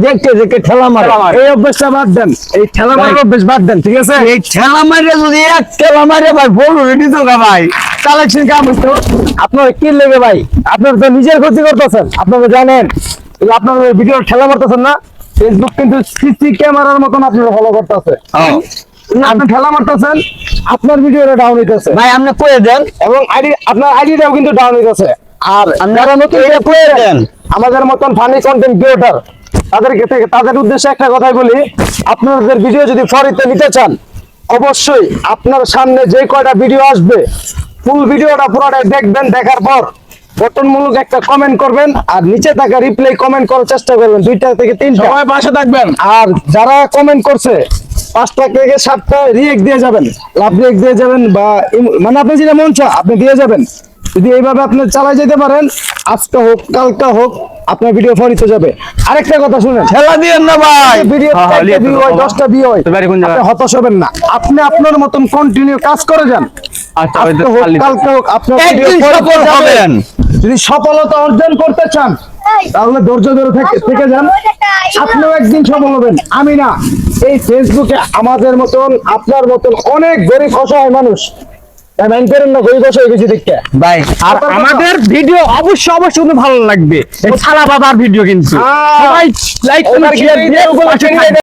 দেখতে দেখতে ঠেলা মারে, এই অভ্যাসটা বাদ দেন, এই ঠেলা মারার অভ্যাস বাদ দেন, ঠিক আছে? এই ঠেলা মারে যদি এক ঠেলা মারে ভাই বড় রেডি তো ভাই কালেকশন কাম হইতো। আপনার কি লেগে ভাই, আপনার তো নিজের ক্ষতি করতেছেন, আপনারা জানেন। আপনার ভিডিও ঠেলা মারতেছেন না, ফেসবুক কিন্তু সিসি ক্যামেরার মতন আপনারা ফলো করতেছে। আপনি ঠেলা মারতেছেন, আপনার ভিডিওটা ডাউন হইতেছে ভাই, আপনি কয়ে দেন। এবং আইডি, আপনার আইডিটাও কিন্তু ডাউন হইতেছে। আর যারা নতুন কয়ে দেন, আমাদের মতন ফানি কন্টেন্ট ক্রিয়েটর, তাদের উদ্দেশ্যে একটা কথাই বলি, আপনাদের ভিডিও যদি ফরিতে নিতে চান, অবশ্যই আপনার সামনে যে কয়টা ভিডিও আসবে ফুল ভিডিওটা পুরোটাই দেখবেন। দেখার পর গঠনমূলক একটা কমেন্ট করবেন, আর নিচে থাকা রিপ্লাই কমেন্ট করার চেষ্টা করবেন, 2টা থেকে 3টা, সবাই পাশে থাকবেন। আর যারা কমেন্ট করছে 5টা থেকে 7টা রিয়েক্ট দিয়ে যাবেন, লাভ রিয়েক্ট দিয়ে যাবেন, বা মানে আপনি যেটা মন চায় আপনি দিয়ে যাবেন। যদি এইভাবে আপনি চালাই যেতে পারেন, আজকে হোক কালকা হোক আপনার ভিডিও ফরিতে যাবে। আরেকটা কথা শুনেন, ঠেলা দিয়েন না ভাই, ভিডিও 10টা ভিউ হয়, আপনি হতাশ হবেন না, আপনি আপনার মতন কন্টিনিউ কাজ করে যান। আজকে হোক কালকা হোক আপনার ভিডিও সফল হবেন। যদি সফলতা অর্জন করতে চান তাহলে ধৈর্য ধরে থেকে যান, আপনিও একদিন সফল হবেন। আমি না, এই ফেসবুকে আমাদের মতন আপনার মতন অনেক গরিব অসহায় মানুষ ভাই, আর আমাদের ভিডিও অবশ্যই ভালো লাগবে। সালা বাবার ভিডিও কিন্তু সবাই লাইক